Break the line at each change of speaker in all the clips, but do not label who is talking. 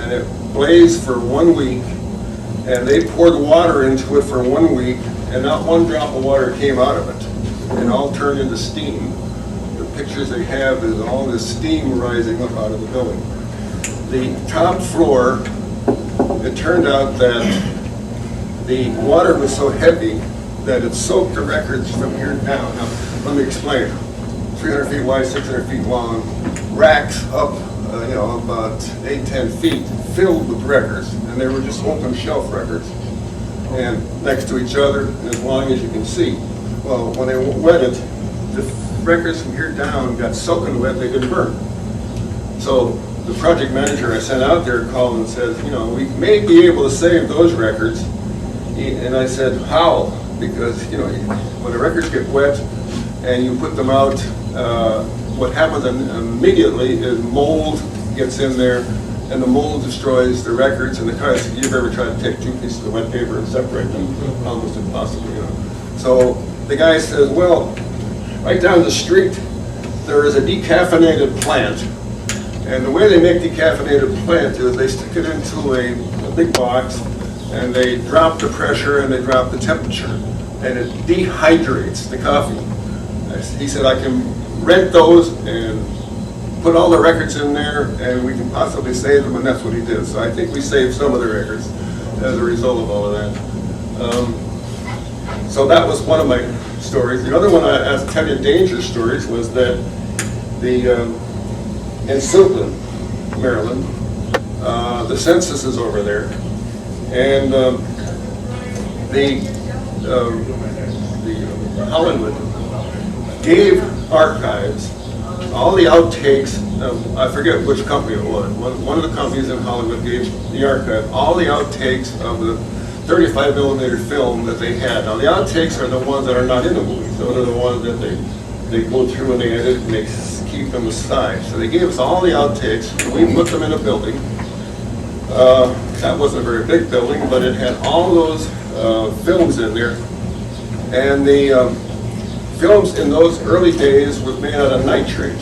and it blazed for 1 week, and they poured water into it for 1 week, and not one drop of water came out of it. It all turned into steam. The pictures they have is all this steam rising up out of the building. The top floor, it turned out that the water was so heavy that it soaked the records from here down. Now, let me explain. 300 feet wide, 600 feet long, racks up, about 8-10 feet, filled with records, and they were just open shelf records, and next to each other, as long as you can see. Well, when they wet it, the records from here down got soaking wet, they didn't burn. So the project manager I sent out there called and said, we may be able to save those records. And I said, how? Because, when the records get wet and you put them out, what happens immediately is mold gets in there, and the mold destroys the records and the cards. If you've ever tried to take 2 pieces of wet paper and separate them, almost impossible, So the guy says, well, right down the street, there is a decaffeinated plant. And the way they make decaffeinated plant is they stick it into a big box, and they drop the pressure and they drop the temperature, and it dehydrates the coffee. He said, I can rent those and put all the records in there, and we can possibly save them, and that's what he did. So I think we saved some of the records as a result of all of that. So that was one of my stories. The other one I asked to tell you dangerous stories was that in Silkland, Maryland, the census is over there, and the Hollywood gave archives all the outtakes of, I forget which company it was. One of the companies in Hollywood gave the archive all the outtakes of the 35 millimeter film that they had. Now the outtakes are the ones that are not in the movie. Those are the ones that they go through and they edit and they keep them aside. So they gave us all the outtakes. We put them in a building. That wasn't a very big building, but it had all those films in there. And the films in those early days was made out of nitrate.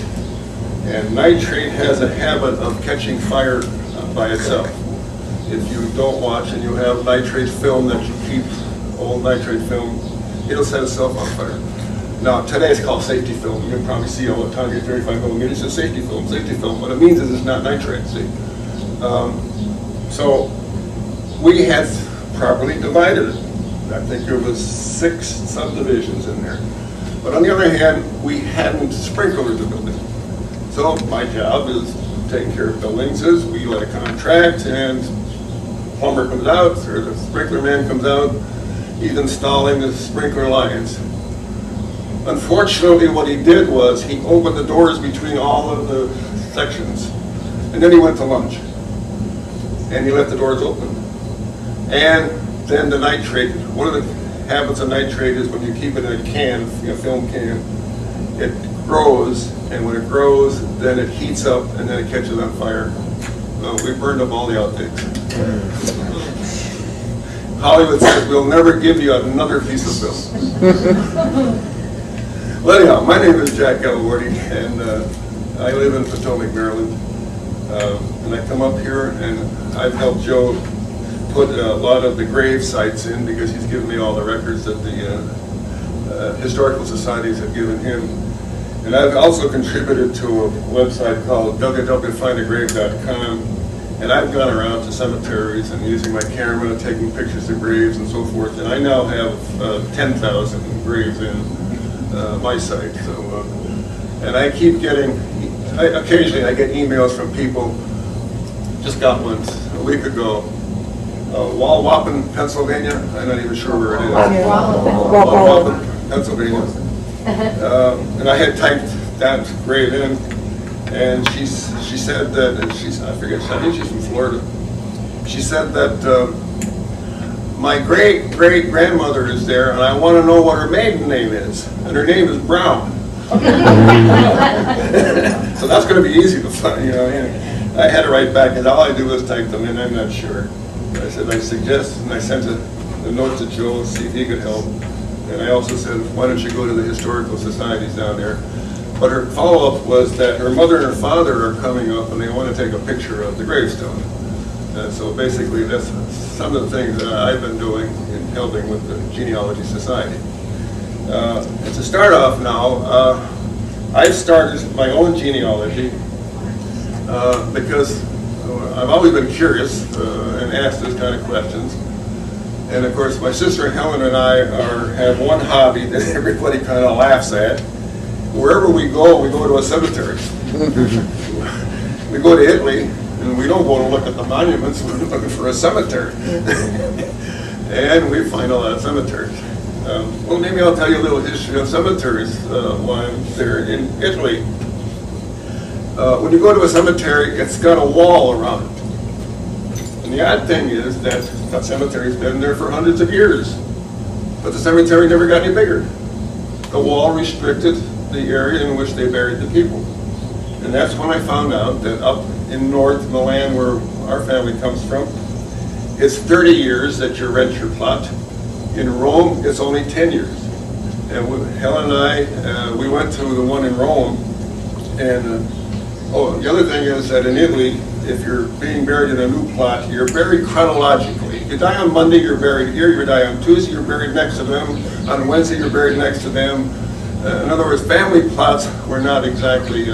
And nitrate has a habit of catching fire by itself. If you don't watch and you have nitrate film that you keep, old nitrate film, it'll set itself on fire. Now, today it's called safety film. You can probably see all the time, your 35 millimeters is safety film, safety film. What it means is it's not nitrate, see? So we had properly divided it. I think there was 6 subdivisions in there. But on the other hand, we hadn't sprinkled the building. So my job is taking care of buildings is we let a contract, and plumber comes out, or the sprinkler man comes out, he's installing the sprinkler lines. Unfortunately, what he did was he opened the doors between all of the sections, and then he went to lunch. And he left the doors open. And then the nitrate, one of the habits of nitrate is when you keep it in a can, a film can, it grows, and when it grows, then it heats up, and then it catches on fire. We burned up all the outtakes. Hollywood said, we'll never give you another piece of film. Well, anyhow, my name is Jack Galuardo, and I live in Potomac, Maryland. And I come up here, and I've helped Joe put a lot of the grave sites in because he's given me all the records that the historical societies have given him. And I've also contributed to a website called www.findagrave.com, and I've gone around to cemeteries and using my camera and taking pictures of graves and so forth, and I now have 10,000 graves in my site. So, and I keep getting, occasionally I get emails from people. Just got one a week ago. Walwapen, Pennsylvania. I'm not even sure where it is. Walwapen, Pennsylvania. And I had typed that grave in, and she said that, and I think she's from Florida. She said that my great-great-grandmother is there, and I want to know what her maiden name is, and her name is Brown. So that's going to be easy to find, I had to write back, and all I do is type them in. I'm not sure. I said I suggest, and I sent a note to Joe to see if he could help. And I also said, why don't you go to the historical societies down there? But her follow-up was that her mother and her father are coming up, and they want to take a picture of the gravestone. So basically, that's some of the things that I've been doing in helping with the Genealogy Society. And to start off now, I've started my own genealogy because I've always been curious and asked this kind of questions. And of course, my sister Helen and I have one hobby that everybody kind of laughs at. Wherever we go to a cemetery. We go to Italy, and we don't go to look at the monuments, we're looking for a cemetery. And we find a lot of cemeteries. Well, maybe I'll tell you a little history of cemeteries while I'm there in Italy. When you go to a cemetery, it's got a wall around it. And the odd thing is that cemetery's been there for hundreds of years, but the cemetery never got any bigger. The wall restricted the area in which they buried the people. And that's when I found out that up in North Milan, where our family comes from, it's 30 years that you rent your plot. In Rome, it's only 10 years. And Helen and I, we went to the one in Rome, and the other thing is that in Italy, if you're being buried in a new plot, you're buried chronologically. If you die on Monday, you're buried here. You die on Tuesday, you're buried next to them. On Wednesday, you're buried next to them. In other words, family plots were not exactly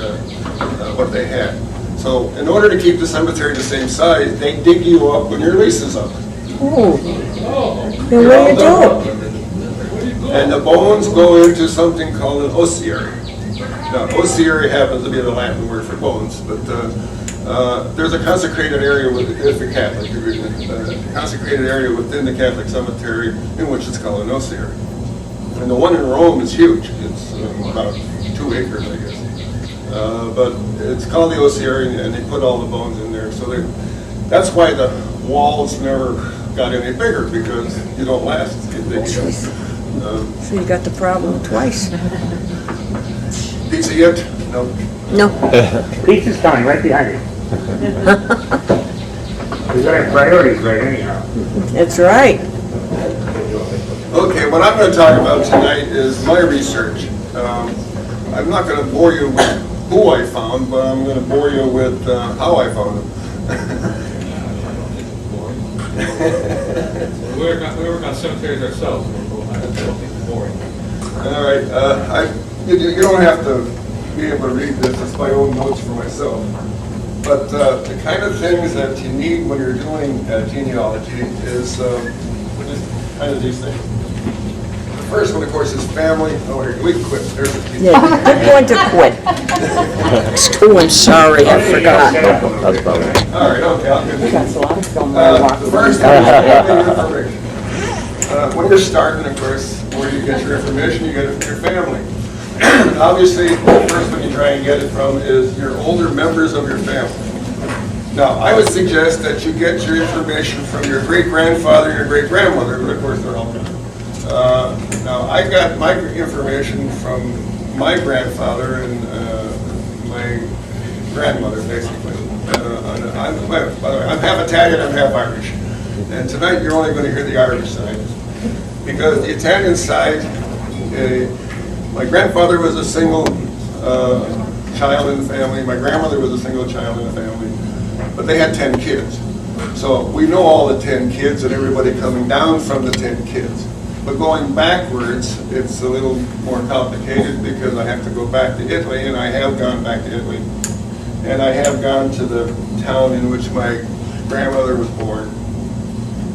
what they had. So in order to keep the cemetery the same size, they dig you up when your lease is up.
Oh, then what do you do?
And the bones go into something called an ossuary. Now, ossuary happens to be the Latin word for bones, but there's a consecrated area if you're Catholic, a consecrated area within the Catholic cemetery in which it's called an ossuary. And the one in Rome is huge. It's about 2 acres, I guess. But it's called the ossuary, and they put all the bones in there. So that's why the walls never got any bigger, because you don't last.
So you got the problem twice.
Pizza yet? No.
No.
Pizza's coming right behind you. We got our priorities right anyhow.
That's right.
Okay, what I'm going to talk about tonight is my research. I'm not going to bore you with who I found, but I'm going to bore you with how I found them.
We work on cemeteries ourselves. It's boring.
All right, you don't have to be able to read this. It's my own notes for myself. But the kind of things that you need when you're doing genealogy is kind of these things. The first one, of course, is family. Oh, here, we can quit. There's the piece.
Yeah, you're going to quit. Oh, I'm sorry, I forgot.
All right, okay, I'll get it.
That's a lot of film.
The first thing is family information. When you're starting, of course, where you get your information, you get it from your family. Obviously, the first one you try and get it from is your older members of your family. Now, I would suggest that you get your information from your great-grandfather and your great-grandmother, but of course they're all gone. Now, I got my information from my grandfather and my grandmother, basically. By the way, I'm half Italian, I'm half Irish. And tonight you're only going to hear the Irish side. Because the Italian side, my grandfather was a single child in the family, my grandmother was a single child in the family, but they had 10 kids. So we know all the 10 kids and everybody coming down from the 10 kids. But going backwards, it's a little more complicated because I have to go back to Italy, and I have gone back to Italy. And I have gone to the town in which my grandmother was born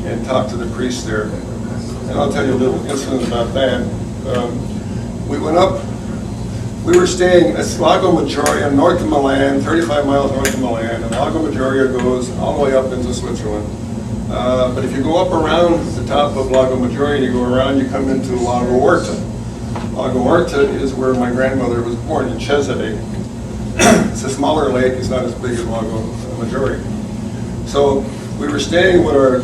and talked to the priest there. And I'll tell you a little incident about that. We went up, we were staying at Lago Maggiore, north of Milan, 35 miles north of Milan, and Lago Maggiore goes all the way up into Switzerland. But if you go up around the top of Lago Maggiore, you go around, you come into Lago Orta. Lago Orta is where my grandmother was born, in Cesare. It's a smaller lake, it's not as big as Lago Maggiore. So we were staying with our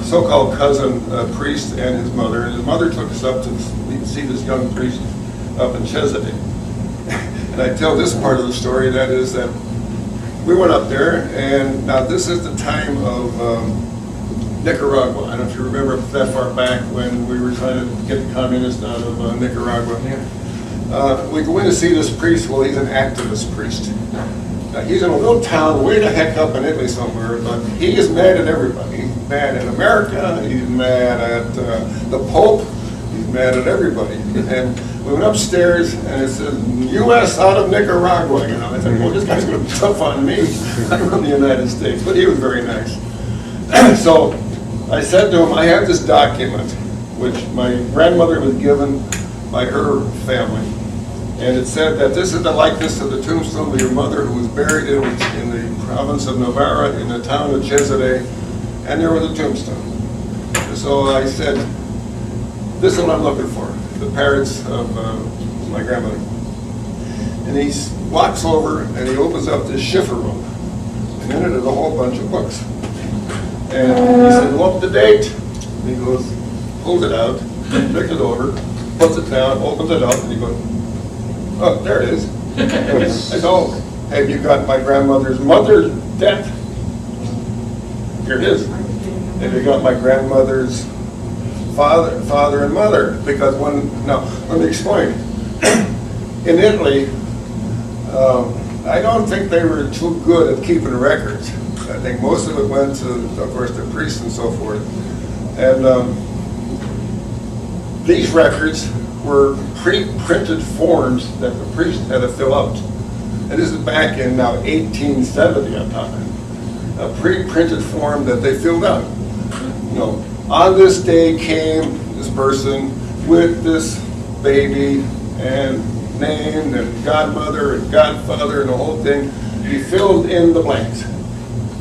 so-called cousin priest and his mother took us up to see this young priest up in Cesare. And I tell this part of the story, that is that we went up there, and now this is the time of Nicaragua. I don't know if you remember that far back when we were trying to get the communists out of Nicaragua. We go in to see this priest. Well, he's an activist priest. Now, he's in a little town way the heck up in Italy somewhere, but he is mad at everybody. He's mad at America, he's mad at the Pope, he's mad at everybody. And we went upstairs and it said, U.S. out of Nicaragua, you know. I said, well, this guy's gonna be tough on me. I'm from the United States, but he was very nice. So I said to him, I have this document, which my grandmother was given by her family. And it said that this is the likeness of the tombstone of your mother who was buried in the province of Navarra in the town of Cesare, and there was a tombstone. And so I said, this is what I'm looking for, the parents of my grandmother. And he walks over and he opens up this shiffer room, and in it is a whole bunch of books. And he said, well, up to date. And he goes, pulls it out, picks it over, puts it down, opens it up, and he goes, oh, there it is. I said, oh, have you got my grandmother's mother's death? Here it is. Have you got my grandmother's father and mother? Because now, let me explain. In Italy, I don't think they were too good at keeping records. I think most of it went to, of course, the priests and so forth. And these records were pre-printed forms that the priest had to fill out. And this is back in now 1870, I'm talking. A pre-printed form that they filled out. You know, on this day came this person with this baby and name and godmother and godfather and the whole thing. He filled in the blanks.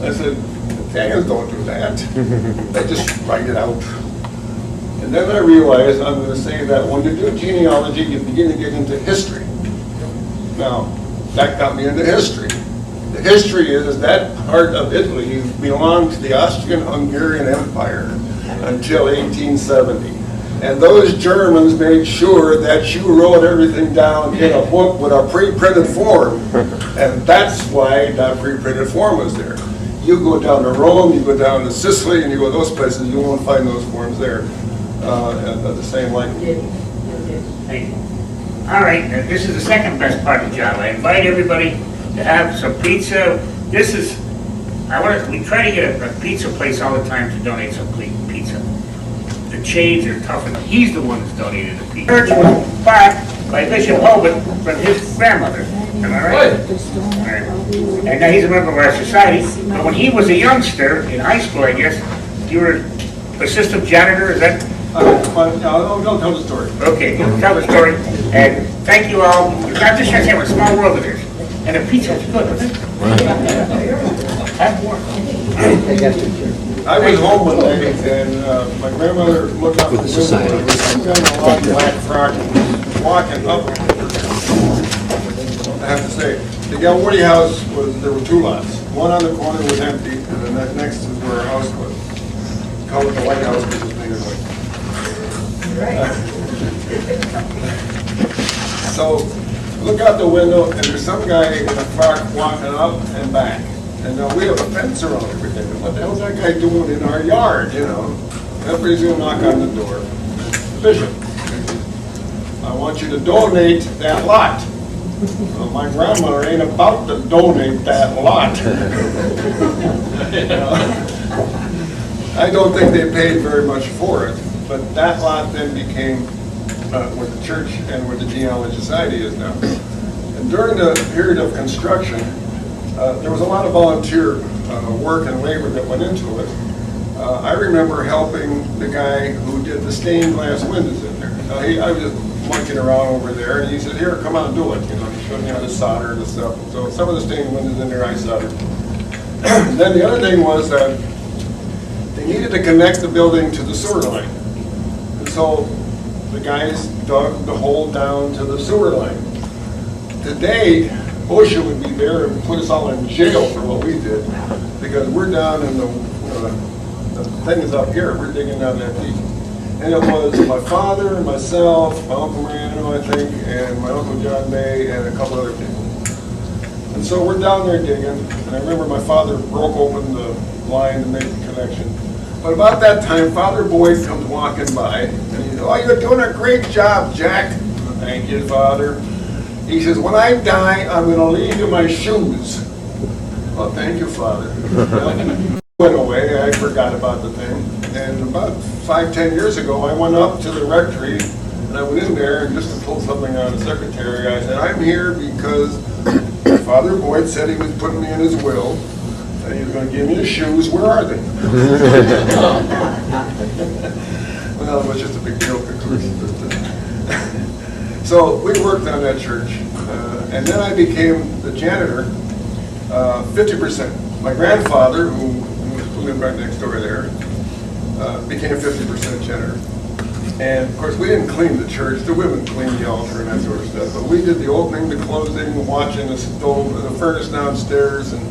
I said, Italians don't do that. They just write it out. And then I realized I'm going to say that when you do genealogy, you begin to get into history. Now, that got me into history. The history is that part of Italy belonged to the Austrian-Hungarian Empire until 1870. And those Germans made sure that you wrote everything down in a book with a pre-printed form. And that's why that pre-printed form was there. You go down to Rome, you go down to Sicily, and you go to those places, you won't find those forms there. The same language.
Thank you. All right, this is the second best part of the job. I invite everybody to have some pizza. We try to get a pizza place all the time to donate some pizza. The chains are tough, and he's the one that's donated the pizza. Church was bought by Bishop Hoban from his grandmother. Am I right? All right. And now he's a member of our society. But when he was a youngster in high school, I guess, you were assistant janitor, is that?
I'll tell the story.
Okay, tell the story, and thank you all. I'm just trying to say what a small world it is. And the pizza is good, isn't it? Have more.
I was home one day, and my grandmother looked out the window, and there was some guy in a long black frock walking up. I have to say, the Galuardo house there were two lots. One on the corner was empty, and then that next is where our house was. Called it the White House because it's bigger than So, look out the window, and there's some guy in a frock walking up and back. And we have a fence around everything. And what the hell's that guy doing in our yard, you know? Everybody's gonna knock on the door. Bishop, I want you to donate that lot. Well, my grandmother ain't about to donate that lot. You know? I don't think they paid very much for it, but that lot then became where the church and where the Genealogy Society is now. And during the period of construction, there was a lot of volunteer work and labor that went into it. I remember helping the guy who did the stained glass windows in there. I was just monkeying around over there, and he said, here, come on, do it. You know, he showed me how to solder and stuff. So some of the stained windows in there I soldered. Then the other thing was that they needed to connect the building to the sewer line. And so the guys dug the hole down to the sewer line. Today, OSHA would be there and put us all in jail for what we did, because we're down in the thing is up here, we're digging down that deep. And it was my father, myself, my Uncle Mariano, I think, and my Uncle John May, and a couple other people. And so we're down there digging, and I remember my father broke open the line to make the connection. But about that time, Father Boyd comes walking by, and he says, oh, you're doing a great job, Jack. Thank you, Father. He says, when I die, I'm going to leave you my shoes. Well, thank you, Father. Well, went away, I forgot about the thing. And about 5-10 years ago, I went up to the rectory, and I went in there, and just to pull something out of the secretary, I said, I'm here because Father Boyd said he was putting me in his will, and he was going to give me the shoes. Where are they? Well, it was just a big joke, of course. So we worked on that church, and then I became the janitor, 50%. My grandfather, who lived right next door there, became 50% janitor. And of course, we didn't clean the church, the women cleaned the altar and that sort of stuff, but we did the opening, the closing, watching the stove, the furnace downstairs, and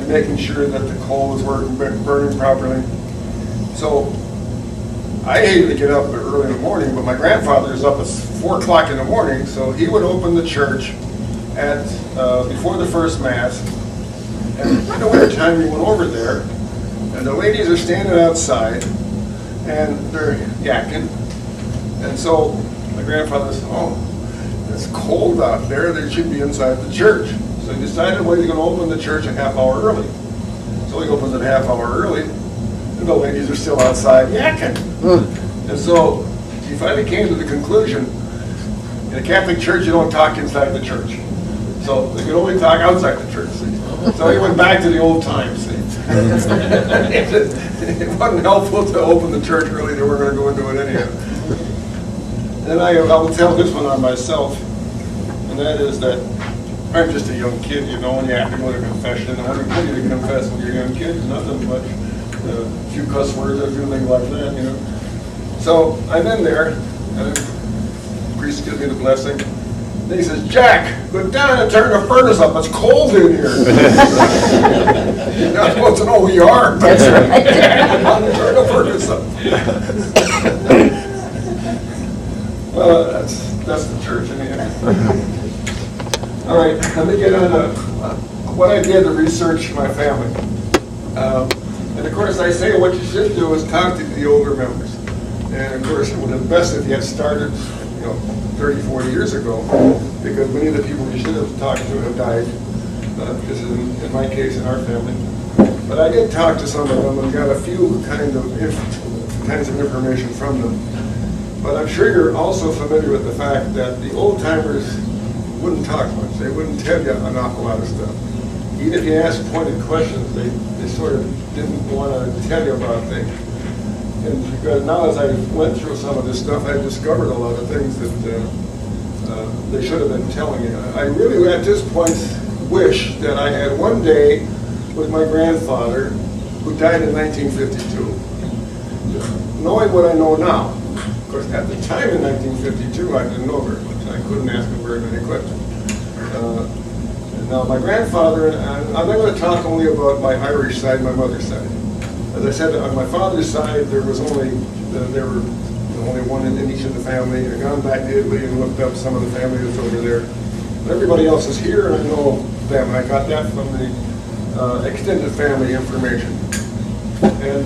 making sure that the coal was burning properly. So I hated to get up early in the morning, but my grandfather is up at 4 o'clock in the morning, so he would open the church at before the first Mass. And in the winter time, we went over there, and the ladies are standing outside, and they're yakking. And so my grandfather said, oh, it's cold out there, they should be inside the church. So he decided, well, he's going to open the church a half hour early. So he opens it a half hour early, and the ladies are still outside yakking. And so he finally came to the conclusion, in a Catholic church, you don't talk inside the church. So they could only talk outside the church, see? So he went back to the old times, see? It wasn't helpful to open the church early, they were going to go into it anyhow. And I will tell this one on myself, and that is that I'm just a young kid, you know, and you have to go to confession. And what do you confess when you're a young kid? Nothing much. A few cuss words, a few things like that, you know. So I'm in there, and the priest gives me the blessing. Then he says, Jack, go down and turn the furnace up. It's cold in here. You're not supposed to know who you are.
That's right.
Turn the furnace up. Well, that's the church in the end. All right, let me get on what I did to research my family. And of course, I say what you should do is talk to the older members. And of course, it would have been best if you had started, 30, 40 years ago, because many of the people you should have talked to have died, because in my case, in our family. But I did talk to some of them and got a few kinds of information from them. But I'm sure you're also familiar with the fact that the old-timers wouldn't talk much. They wouldn't tell you an awful lot of stuff. Even if you asked pointed questions, they sort of didn't want to tell you about things. And because now as I went through some of this stuff, I discovered a lot of things that they should have been telling you. I really, at this point, wish that I had one day with my grandfather, who died in 1952. Knowing what I know now, of course, at the time in 1952, I didn't know very much. I couldn't ask him very many questions. Now, my grandfather, and I'm not going to talk only about my Irish side, my mother's side. As I said, on my father's side, there were only one in each of the family. I've gone back to Italy and looked up some of the family that's over there. But everybody else is here, and I know them. I got that from the extended family information. And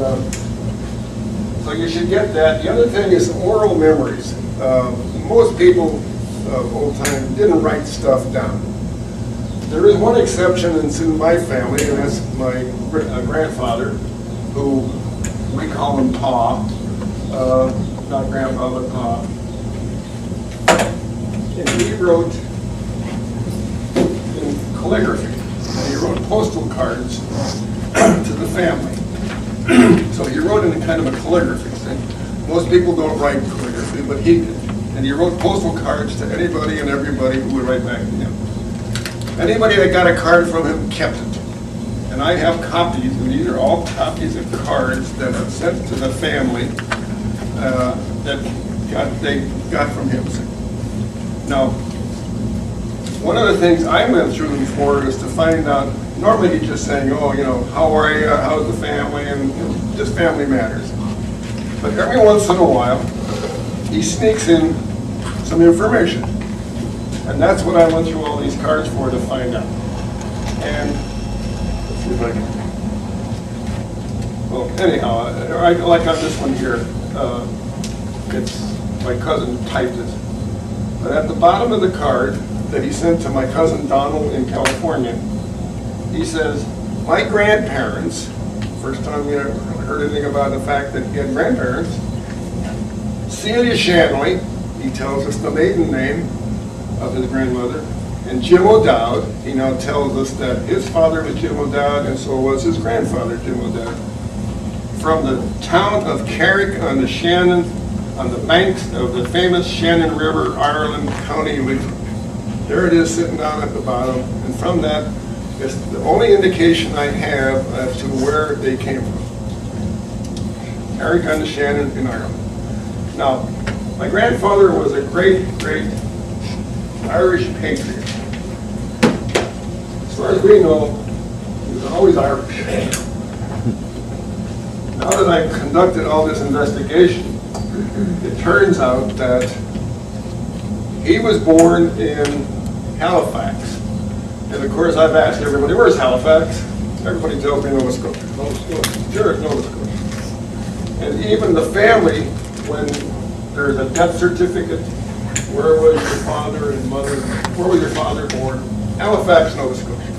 so you should get that. The other thing is oral memories. Most people of old time didn't write stuff down. There is one exception, and it's in my family, and that's my grandfather, who we call him Pa, not Grandpa, but Pa. And he wrote in calligraphy, and he wrote postal cards to the family. So he wrote in a kind of a calligraphy thing. Most people don't write calligraphy, but he did. And he wrote postal cards to anybody and everybody who would write back to him. Anybody that got a card from him kept it. And I have copies, and these are all copies of cards that I've sent to the family that they got from him. Now, one of the things I went through before is to find out, normally he's just saying, oh, how are you, how's the family, and just family matters. But every once in a while, he sneaks in some information. And that's what I went through all these cards for, to find out. And let's see if I can. Well, anyhow, like on this one here, it's my cousin typed it. But at the bottom of the card that he sent to my cousin Donald in California, he says, My grandparents, first time we ever heard anything about the fact that he had grandparents, Celia Shanley, he tells us the maiden name of his grandmother, and Jim O'Dowd, he now tells us that his father was Jim O'Dowd, and so was his grandfather, Jim O'Dowd. From the town of Carrick on the Shannon, on the banks of the famous Shannon River, Ireland, County Leitrim. There it is sitting down at the bottom, and from that, it's the only indication I have as to where they came from. Carrick on the Shannon in Ireland. Now, my grandfather was a great, great Irish patriot. As far as we know, he was always Irish. Now that I've conducted all this investigation, it turns out that he was born in Halifax. And of course, I've asked everybody, where's Halifax? Everybody tells me Nova Scotia. Nova Scotia. Sure, it's Nova Scotia. And even the family, when there's a death certificate, where was your father and mother, where was your father born? Halifax, Nova Scotia.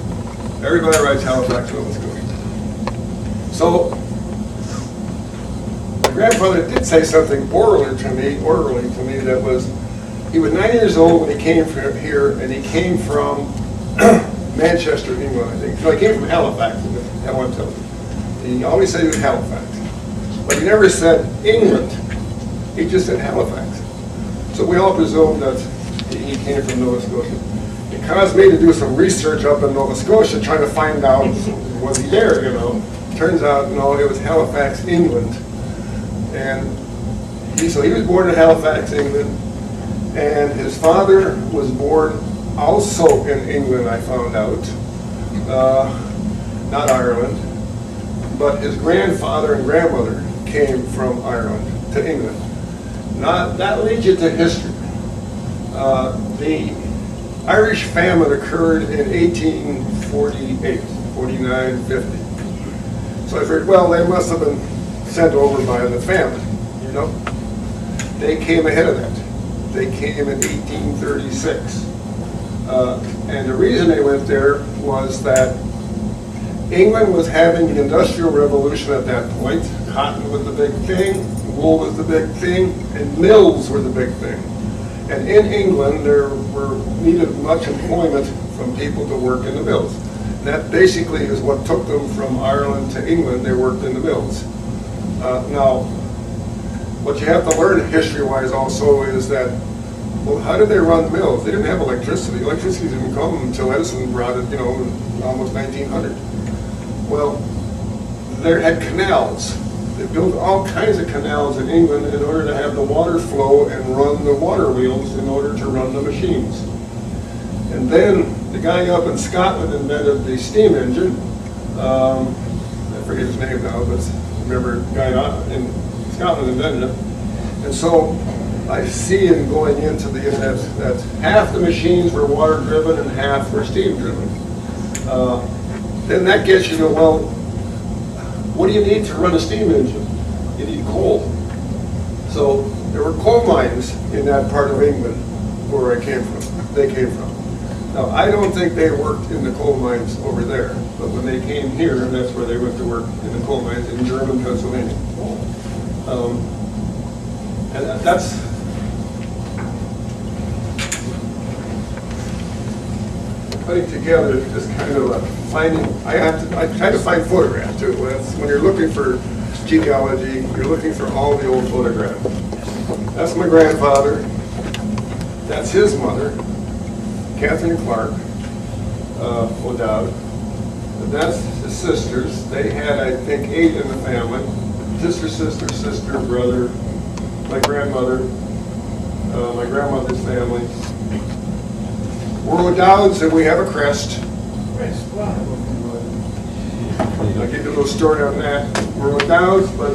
Everybody writes Halifax, Nova Scotia. So, my grandfather did say something orally to me that was, he was 9 years old when he came from here, and he came from Manchester, England, I think. No, he came from Halifax, at one time. He always said he was Halifax. But he never said England. He just said Halifax. So we all presumed that he came from Nova Scotia. It caused me to do some research up in Nova Scotia, trying to find out, was he there, you know. Turns out, no, it was Halifax, England. And so he was born in Halifax, England. And his father was born also in England, I found out, not Ireland, but his grandfather and grandmother came from Ireland to England. Now, that leads you to history. The Irish famine occurred in 1848, 49, 50. So I figured, well, they must have been sent over by the famine, you know? They came ahead of that. They came in 1836. And the reason they went there was that England was having the Industrial Revolution at that point. Cotton was the big thing, wool was the big thing, and mills were the big thing. And in England, there were needed much employment from people to work in the mills. And that basically is what took them from Ireland to England. They worked in the mills. Now, what you have to learn history-wise also is that, well, how did they run mills? They didn't have electricity. Electricity didn't come until Edison brought it, you know, in almost 1900. Well, they had canals. They built all kinds of canals in England in order to have the water flow and run the water wheels in order to run the machines. And then the guy up in Scotland invented the steam engine. I forget his name now, but remember, the guy in Scotland invented it. And so I see in going into the internet that half the machines were water driven and half were steam driven. Then that gets you to, well, what do you need to run a steam engine? You need coal. So there were coal mines in that part of England where they came from. Now, I don't think they worked in the coal mines over there, but when they came here, that's where they went to work, in the coal mines in German Pennsylvania. And that's putting together this kind of a finding. I try to find photographs too. When you're looking for genealogy, you're looking for all the old photographs. That's my grandfather. That's his mother, Catherine Clark O'Dowd. And that's his sisters. They had, I think, 8 in the family. Sister, brother, my grandmother, my grandmother's family. We're O'Dowds and we have a crest. I'll give you a little story on that. We're O'Dowds, but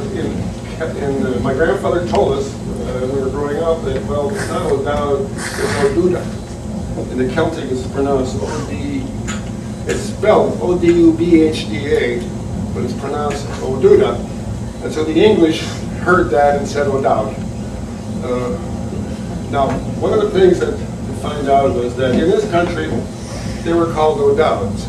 my grandfather told us when we were growing up that, well, it's not O'Dowd, it's O'Duda. In the Celtic, it's pronounced O-D, it's spelled O-D-U-B-H-D-A, but it's pronounced O'Duda. And so the English heard that and said O'Dowd. Now, one of the things that to find out was that in this country, they were called O'Dowds.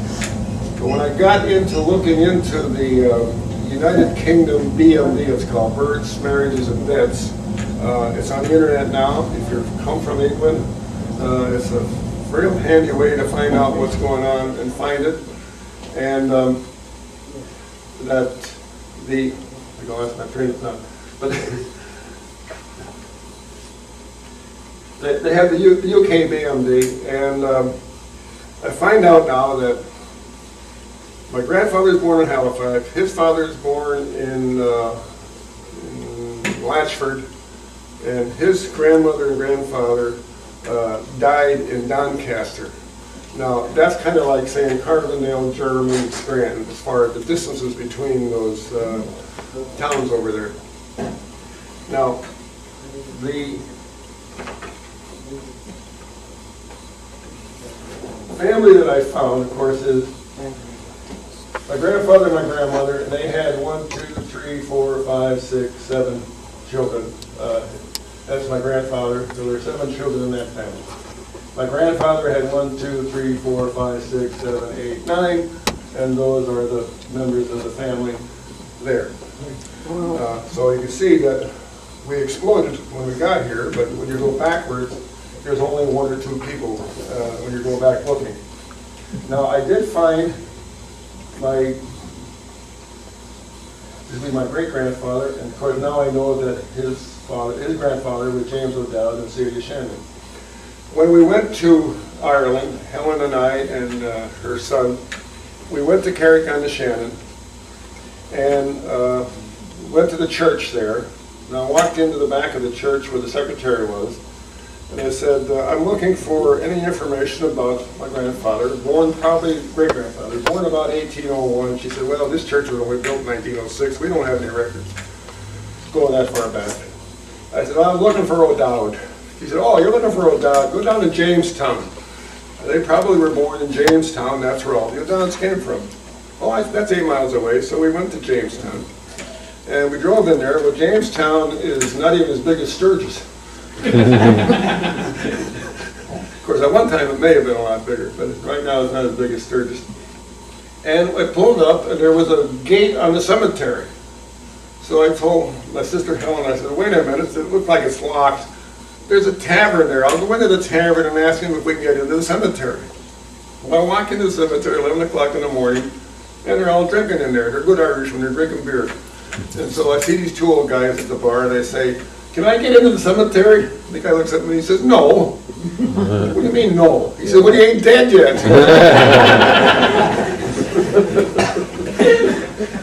But when I got into looking into the United Kingdom BMD, it's called Births, Marriages, and Deaths. It's on the internet now. If you come from England, it's a real handy way to find out what's going on and find it. And that the, I go off my train of thought, but they have the UK BMD, and I find out now that my grandfather was born in Halifax, his father was born in Latchford, and his grandmother and grandfather died in Doncaster. Now, that's kind of like saying Carbondale, Germany, Scranton, as far as the distances between those towns over there. Now, the family that I found, of course, is my grandfather and my grandmother, and they had 1, 2, 3, 4, 5, 6, 7 children. That's my grandfather, so there were 7 children in that family. My grandfather had 1, 2, 3, 4, 5, 6, 7, 8, 9, and those are the members of the family there. So you can see that we exploded when we got here, but when you go backwards, there's only 1 or 2 people when you go back looking. Now, I did find this would be my great-grandfather, and of course now I know that his grandfather was James O'Dowd and Celia Shannon. When we went to Ireland, Helen and I and her son, we went to Carrick-on-the-Shannon and went to the church there. And I walked into the back of the church where the secretary was, and I said, I'm looking for any information about my grandfather, born probably great-grandfather, born about 1801. She said, well, this church was only built in 1906. We don't have any records going that far back. I said, well, I'm looking for O'Dowd. He said, oh, you're looking for O'Dowd? Go down to Jamestown. They probably were born in Jamestown. That's where all the O'Dowds came from. Oh, that's 8 miles away. So we went to Jamestown. And we drove in there. Well, Jamestown is not even as big as Sturgis. Of course, at one time it may have been a lot bigger, but right now it's not as big as Sturgis. And I pulled up, and there was a gate on the cemetery. So I told my sister Helen, I said, wait a minute, it looks like it's locked. There's a tavern there. I'll go into the tavern and ask him if we can get into the cemetery. Well, I walk into the cemetery 11 o'clock in the morning, and they're all drinking in there. They're good Irish when they're drinking beer. And so I see these 2 old guys at the bar, and they say, can I get into the cemetery? The guy looks at me and he says, no. What do you mean, no? He said, well, he ain't dead yet.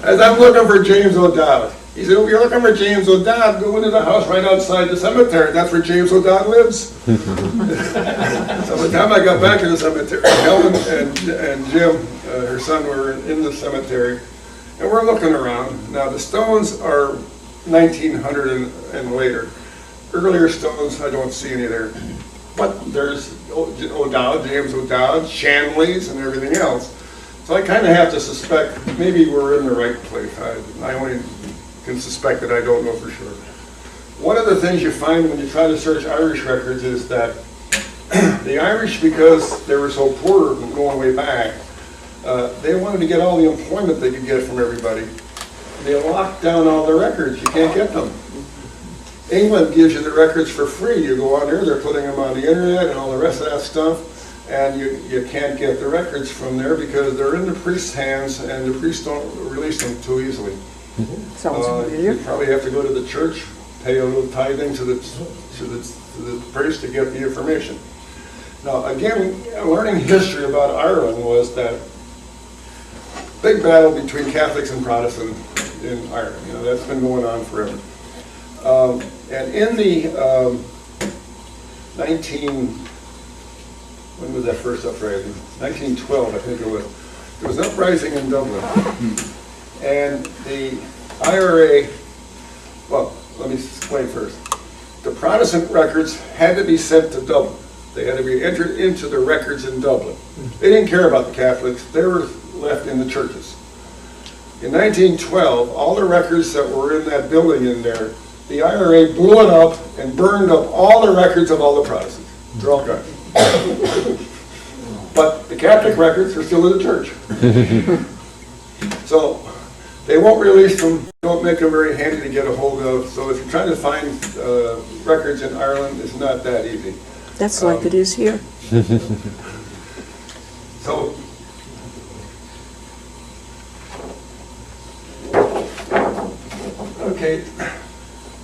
As I'm looking for James O'Dowd. He said, well, you're looking for James O'Dowd, go into the house right outside the cemetery. That's where James O'Dowd lives. So by the time I got back to the cemetery, Helen and Jim, her son, were in the cemetery. And we're looking around. Now, the stones are 1900 and later. Earlier stones, I don't see any there. But there's O'Dowd, James O'Dowd, Shanleys, and everything else. So I kind of have to suspect maybe we're in the right place. I only can suspect that, I don't know for sure. One of the things you find when you try to search Irish records is that the Irish, because they were so poor going way back, they wanted to get all the employment they could get from everybody. They locked down all the records. You can't get them. England gives you the records for free. You go on there, they're putting them on the internet and all the rest of that stuff, and you can't get the records from there because they're in the priest's hands, and the priests don't release them too easily.
Sounds familiar.
You probably have to go to the church, pay a little tithing to the priest to get the information. Now, again, learning history about Ireland was that big battle between Catholics and Protestants in Ireland. You know, that's been going on forever. And in the when was that first uprising? 1912, I think it was. There was an uprising in Dublin. And the IRA, well, let me explain first. The Protestant records had to be sent to Dublin. They had to be entered into the records in Dublin. They didn't care about the Catholics. They were left in the churches. In 1912, all the records that were in that building in there, the IRA blew it up and burned up all the records of all the Protestants. They're all gone. But the Catholic records are still in the church. So they won't release them, don't make them very handy to get a hold of. So if you're trying to find records in Ireland, it's not that easy.
That's like it is here.
So, okay,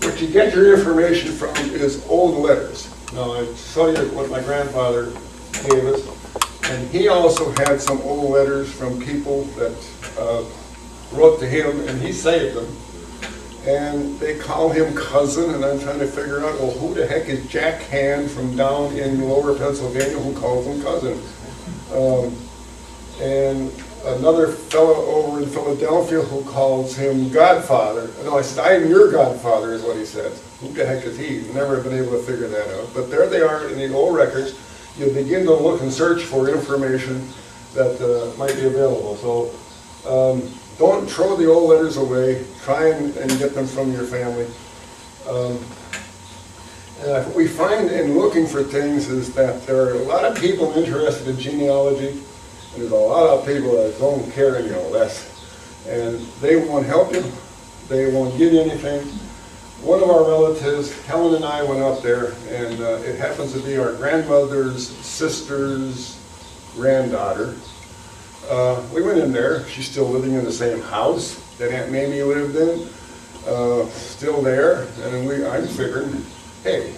what you get your information from is old letters. Now, I saw you what my grandfather gave us, and he also had some old letters from people that wrote to him, and he saved them. And they call him cousin, and I'm trying to figure out, well, who the heck is Jack Hand from down in lower Pennsylvania who calls him cousin? And another fellow over in Philadelphia who calls him godfather. No, I said, I am your godfather, is what he said. Who the heck is he? Never been able to figure that out. But there they are in the old records. You begin to look and search for information that might be available. So don't throw the old letters away. Try and get them from your family. And what we find in looking for things is that there are a lot of people interested in genealogy, and there's a lot of people that don't care any less. And they won't help you. They won't give you anything. One of our relatives, Helen and I went up there, and it happens to be our grandmother's sister's granddaughter. We went in there. She's still living in the same house that Aunt Mamie lived in, still there. And I'm figuring, hey,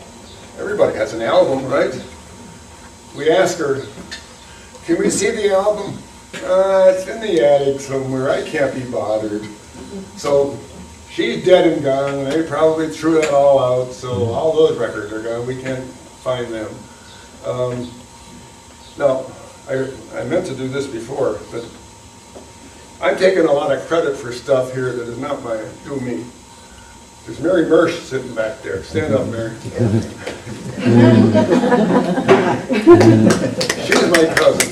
everybody has an album, right? We asked her, can we see the album? It's in the attic somewhere. I can't be bothered. So she's dead and gone, and they probably threw that all out, so all those records are gone. We can't find them. Now, I meant to do this before, but I'm taking a lot of credit for stuff here that is not due me. There's Mary Mersch sitting back there. Stand up, Mary. She's my cousin,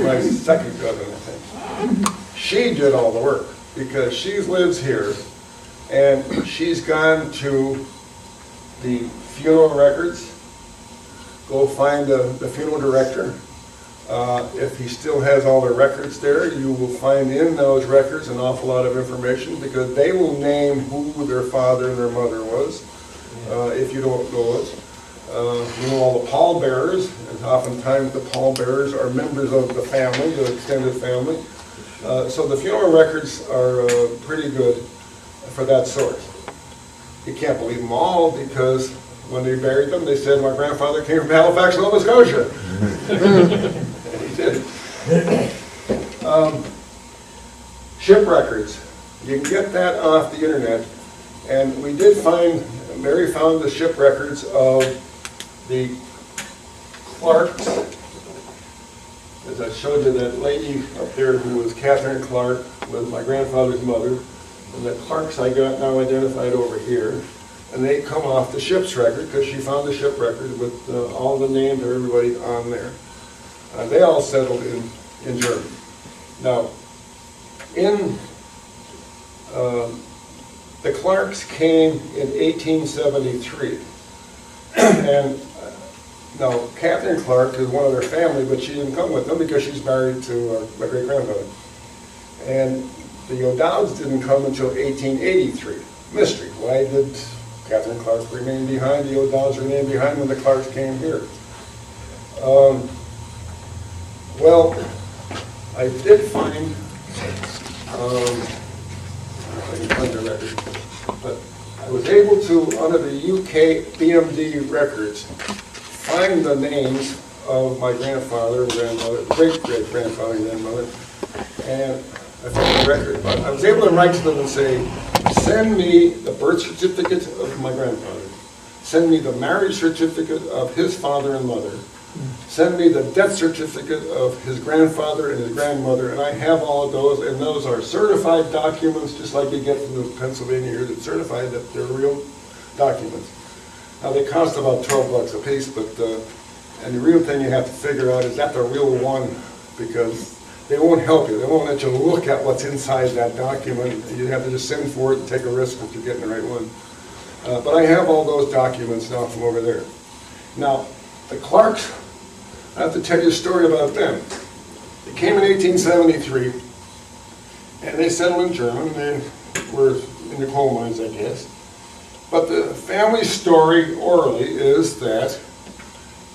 my second cousin, I think. She did all the work because she lives here, and she's gone to the funeral records, go find the funeral director. If he still has all the records there, you will find in those records an awful lot of information because they will name who their father and their mother was, if you don't know it. You know all the pallbearers, and oftentimes the pallbearers are members of the family, the extended family. So the funeral records are pretty good for that sort. You can't believe them all because when they buried them, they said my grandfather came from Halifax, Nova Scotia. And he did. Ship records. You can get that off the internet. And we did find, Mary found the ship records of the Clarks. As I showed you, that lady up there who was Catherine Clark was my grandfather's mother. And the Clarks I got now identified over here. And they come off the ship's record because she found the ship record with all the names of everybody on there. They all settled in Germany. Now, the Clarks came in 1873. And now, Catherine Clark is one of their family, but she didn't come with them because she's married to my great-grandmother. And the O'Dowds didn't come until 1883. Mystery. Why did Catherine Clark remain behind? The O'Dowds remained behind when the Clarks came here. Well, I did find, I can find the record, but I was able to, under the UK BMD records, find the names of my grandfather, grandmother, great-great-grandfather, and grandmother, and I found the record. But I was able to write to them and say, send me the birth certificate of my grandfather, send me the marriage certificate of his father and mother, send me the death certificate of his grandfather and his grandmother, and I have all of those, and those are certified documents, just like you get from the Pennsylvania here, that's certified that they're real documents. Now, they cost about $12 a piece, but, and the real thing you have to figure out is that the real one, because they won't help you. They won't let you look at what's inside that document. You have to just send for it and take a risk if you're getting the right one. But I have all those documents now from over there. Now, the Clarks I have to tell you a story about them. They came in 1873, and they settled in Germany. They were in the coal mines, I guess. But the family story orally is that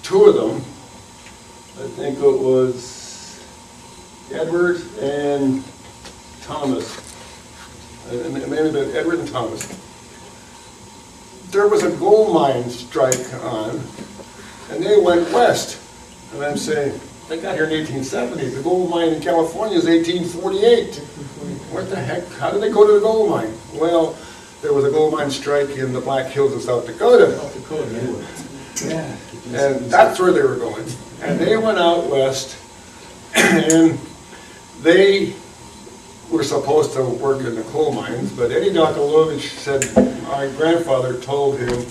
two of them, I think it was Edward and Thomas, and it may have been Edward and Thomas. There was a gold mine strike on, and they went west. And I'm saying, they got here in 1870. The gold mine in California is 1848. What the heck? How did they go to the gold mine? Well, there was a gold mine strike in the Black Hills of South Dakota.
Yeah.
And that's where they were going. And they went out west, and they were supposed to work in the coal mines, but Eddie Dokulovich said, my grandfather told him,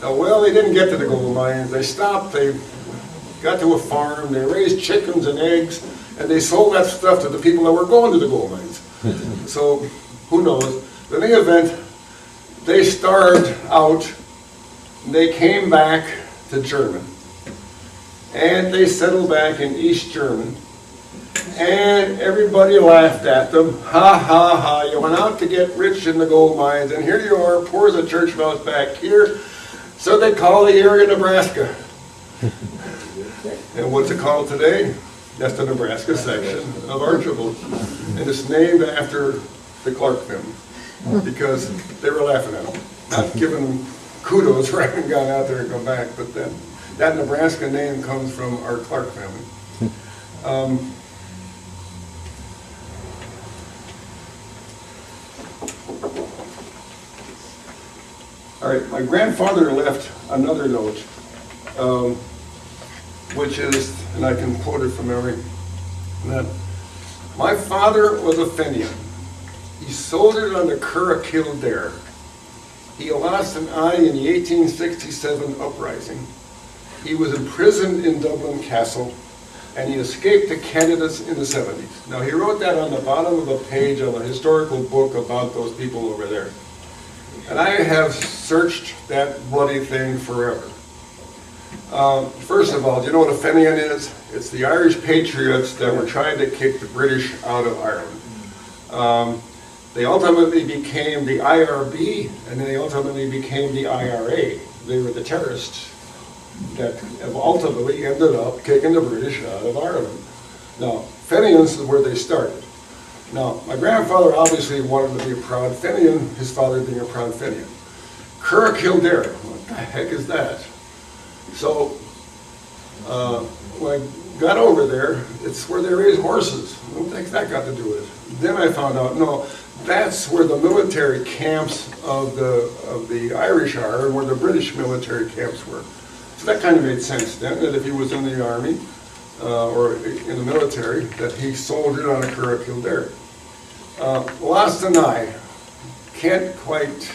well, they didn't get to the gold mines. They stopped, they got to a farm, they raised chickens and eggs, and they sold that stuff to the people that were going to the gold mines. So, who knows? In any event, they starved out, they came back to Germany, and they settled back in East Germany, and everybody laughed at them. Ha, ha, ha, you went out to get rich in the gold mines, and here you are, poor as a church mouse back here. So they call the area Nebraska. And what's it called today? That's the Nebraska section of Archibald. And it's named after the Clark family, because they were laughing at them. Not giving them kudos for having gone out there and come back, but then that Nebraska name comes from our Clark family. All right, my grandfather left another note, which is, and I can quote it from memory, that my father was a Fenian. He soldiered on the Curragh Kildare. He lost an eye in the 1867 uprising. He was imprisoned in Dublin Castle, and he escaped to Canada in the 70s. Now, he wrote that on the bottom of a page of a historical book about those people over there. And I have searched that bloody thing forever. First of all, do you know what a Fenian is? It's the Irish patriots that were trying to kick the British out of Ireland. They ultimately became the IRB, and then they ultimately became the IRA. They were the terrorists that have ultimately ended up kicking the British out of Ireland. Now, Fenians is where they started. Now, my grandfather obviously wanted to be a proud Fenian, his father being a proud Fenian. Curragh Kildare, what the heck is that? So, when I got over there, it's where they raise horses. What the heck's that got to do with it? Then I found out, no, that's where the military camps of the Irish are, and where the British military camps were. So that kind of made sense then, that if he was in the army, or in the military, that he soldiered on a Curragh Kildare. Lost an eye. Can't quite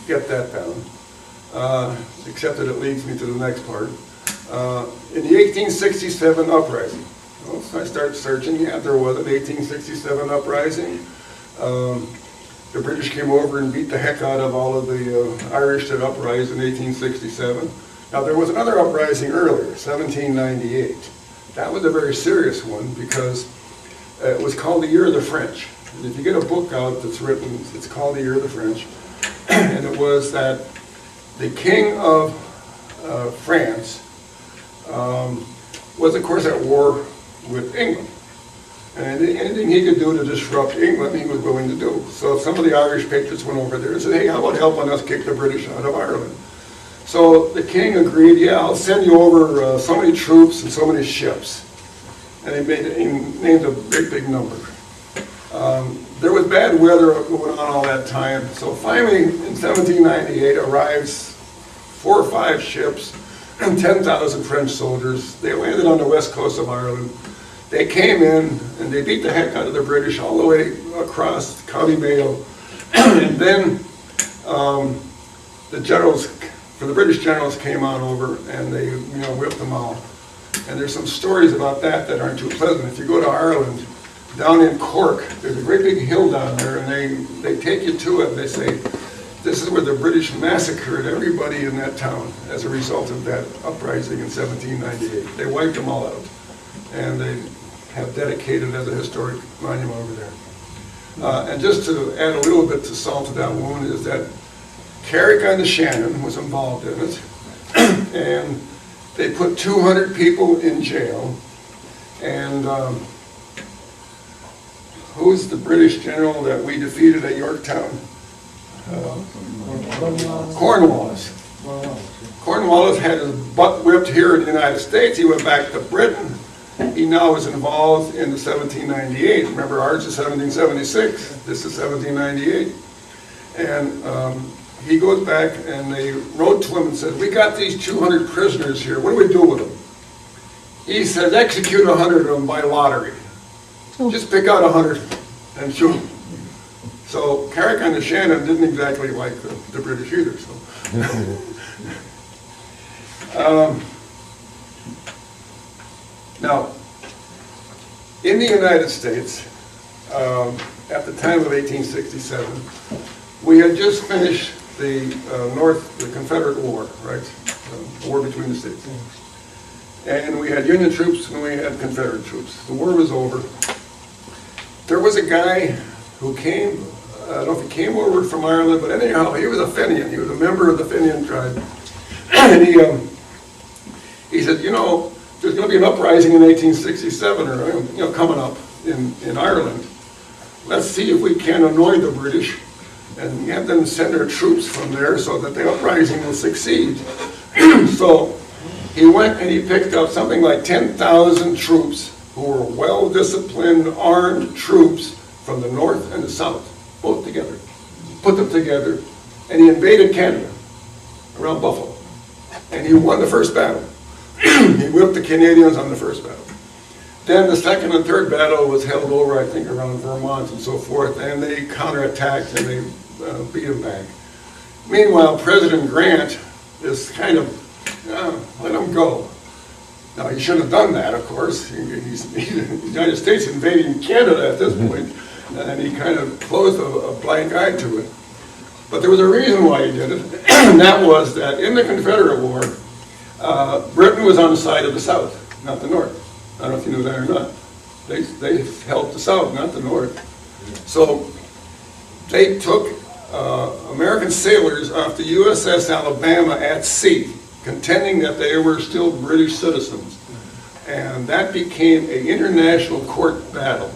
get that down, except that it leads me to the next part. In the 1867 uprising, well, so I start searching. Yeah, there was an 1867 uprising. The British came over and beat the heck out of all of the Irish that uprised in 1867. Now, there was another uprising earlier, 1798. That was a very serious one because it was called the Year of the French. And if you get a book out that's written, it's called the Year of the French. And it was that the King of France was, of course, at war with England. And anything he could do to disrupt England, he was willing to do. So some of the Irish patriots went over there and said, hey, how about helping us kick the British out of Ireland? So the king agreed, yeah, I'll send you over so many troops and so many ships. And he named a big, big number. There was bad weather going on all that time. So finally, in 1798, arrives 4 or 5 ships and 10,000 French soldiers. They landed on the west coast of Ireland. They came in and they beat the heck out of the British all the way across County Mayo. And then the generals, the British generals came on over and they, whipped them all. And there's some stories about that aren't too pleasant. If you go to Ireland, down in Cork, there's a great big hill down there, and they take you to it. And they say, this is where the British massacred everybody in that town as a result of that uprising in 1798. They wiped them all out, and they have dedicated as a historic monument over there. And just to add a little bit to salt to that wound is that Carrick on the Shannon was involved in it, and they put 200 people in jail, and who's the British general that we defeated at Yorktown? Cornwallis. Cornwallis had his butt whipped here in the United States. He went back to Britain. He now is involved in the 1798. Remember, ours is 1776. This is 1798. And he goes back, and they wrote to him and said, we got these 200 prisoners here. What do we do with them? He said, execute 100 of them by lottery. Just pick out 100 and shoot them. So Carrick on the Shannon didn't exactly like the British either. So. Now, in the United States, at the time of 1867, we had just finished the Confederate War, right? The war between the states. And we had Union troops and we had Confederate troops. The war was over. There was a guy who came, I don't know if he came over from Ireland, but anyhow, he was a Fenian. He was a member of the Fenian tribe. And he said, you know, there's going to be an uprising in 1867 or, coming up in Ireland. Let's see if we can annoy the British and have them send their troops from there so that the uprising will succeed. So he went and he picked up something like 10,000 troops who were well-disciplined, armed troops from the north and the south, both together. Put them together, and he invaded Canada, around Buffalo. And he won the first battle. He whipped the Canadians on the first battle. Then the second and third battle was held over, I think, around Vermont and so forth, and they counterattacked and they beat them back. Meanwhile, President Grant is kind of, let them go. Now, he shouldn't have done that, of course. He's the United States invading Canada at this point, and he kind of closed a blind eye to it. But there was a reason why he did it, and that was that in the Confederate War, Britain was on the side of the South, not the North. I don't know if you knew that or not. They helped the South, not the North. So they took American sailors off the USS Alabama at sea, contending that they were still British citizens. And that became an international court battle.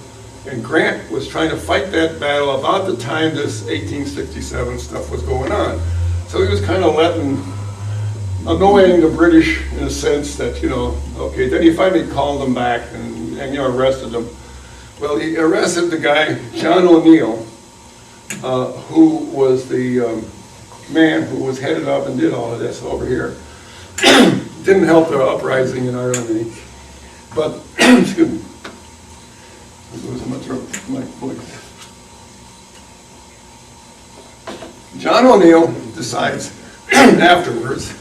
And Grant was trying to fight that battle about the time this 1867 stuff was going on. So he was kind of annoying the British in a sense that, okay, then he finally called them back and arrested them. Well, he arrested the guy, John O'Neill, who was the man who was headed up and did all of this over here. Didn't help the uprising in Ireland any. But, excuse me, I'm losing my throat, my voice. John O'Neill decides afterwards,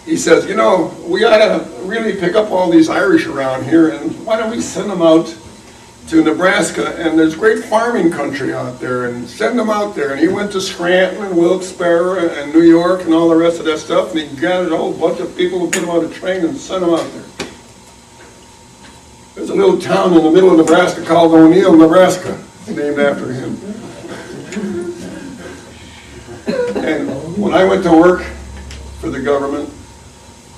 he says, we ought to really pick up all these Irish around here, and why don't we send them out to Nebraska, and there's great farming country out there, and send them out there. And he went to Scranton and Wilkes-Barre and New York and all the rest of that stuff, and he gathered a whole bunch of people and put them on a train and sent them out there. There's a little town in the middle of Nebraska called O'Neill, Nebraska, named after him. And when I went to work for the government,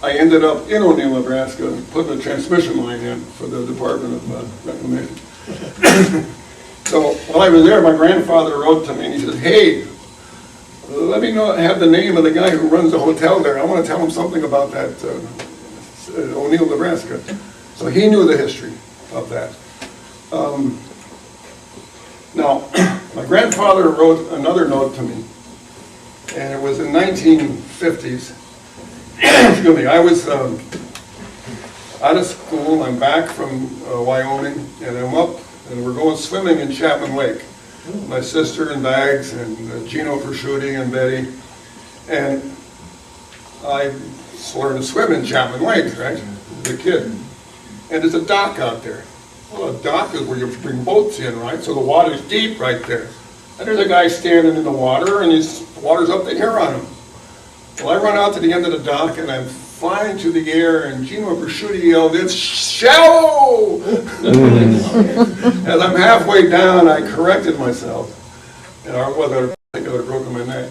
I ended up in O'Neill, Nebraska, putting a transmission line in for the Department of Reclamation. So while I was there, my grandfather wrote to me and he said, hey, let me have the name of the guy who runs the hotel there. I want to tell him something about that O'Neill, Nebraska. So he knew the history of that. Now, my grandfather wrote another note to me, and it was in 1950s. Excuse me, I was out of school. I'm back from Wyoming, and I'm up, and we're going swimming in Chapman Lake. My sister and Bags, and Gino Prosciutti and Betty, and I learned to swim in Chapman Lake, right, as a kid. And there's a dock out there. Well, a dock is where you bring boats in, right? So the water's deep right there. And there's a guy standing in the water, and his water's up to here on him. Well, I run out to the end of the dock, and I'm flying through the air, and Gino Prosciutti yelled, "It's shallow!" As I'm halfway down, I corrected myself, and I think I would have broken my neck.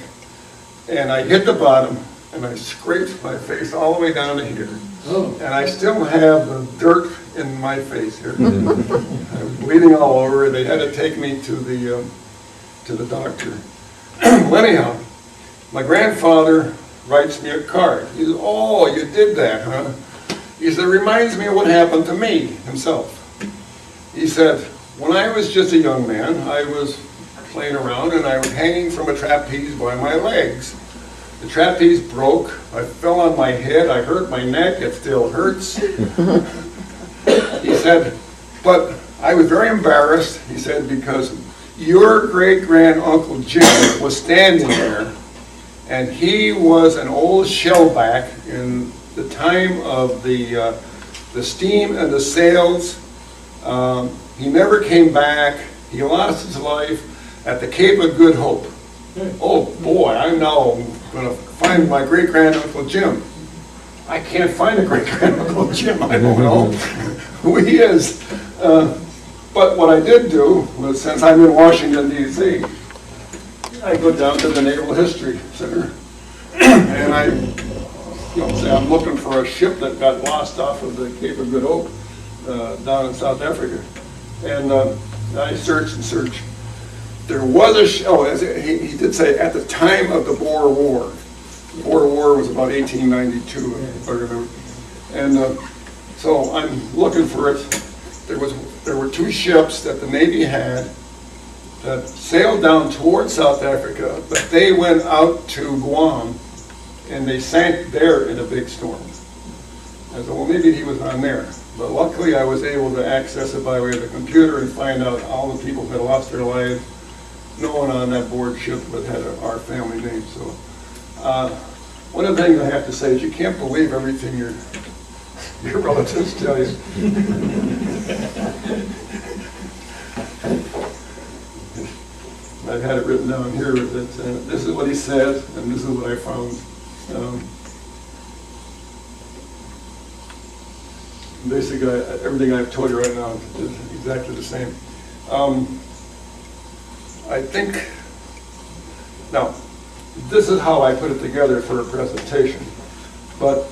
And I hit the bottom, and I scraped my face all the way down to here. And I still have the dirt in my face here. I was bleeding all over. They had to take me to the doctor. Well, anyhow, my grandfather writes me a card. He says, "Oh, you did that, huh?" He said, "It reminds me of what happened to me," himself. He said, "When I was just a young man, I was playing around and I was hanging from a trapeze by my legs. The trapeze broke, I fell on my head, I hurt my neck, it still hurts." He said, "But I was very embarrassed," he said, "because your great-grand-uncle Jim was standing there, and he was an old shellback in the time of the steam and the sails. He never came back. He lost his life at the Cape of Good Hope. Oh boy, I'm now going to find my great-grand-uncle Jim. I can't find a great-grand-uncle Jim. I don't know who he is. But what I did do was, since I'm in Washington, D.C., I go down to the Naval History Center, and I say I'm looking for a ship that got lost off of the Cape of Good Hope down in South Africa. And I searched and searched. There was a ship, he did say, at the time of the Boer War. The Boer War was about 1892, if I remember. And so I'm looking for it. There were two ships that the Navy had that sailed down towards South Africa, but they went out to Guam, and they sank there in a big storm. I said, well, maybe he was on there. But luckily, I was able to access it by way of the computer and find out all the people that lost their lives. No one on that board ship but had our family name. So one of the things I have to say is you can't believe everything your relatives tell you. I've had it written down here that this is what he said and this is what I found. Basically, everything I've told you right now is exactly the same. I think, now, this is how I put it together for a presentation, but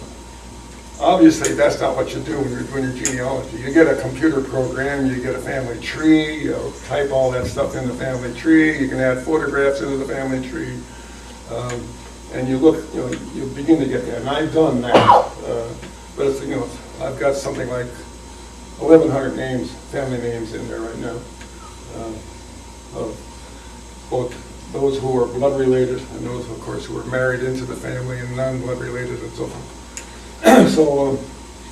obviously that's not what you do when you're doing your genealogy. You get a computer program, you get a family tree, you type all that stuff in the family tree, you can add photographs into the family tree, and you look, you begin to get there, and I've done that, but it's, I've got something like 1,100 names, family names in there right now, of both those who are blood related and those, of course, who are married into the family and non-blood related and so forth. So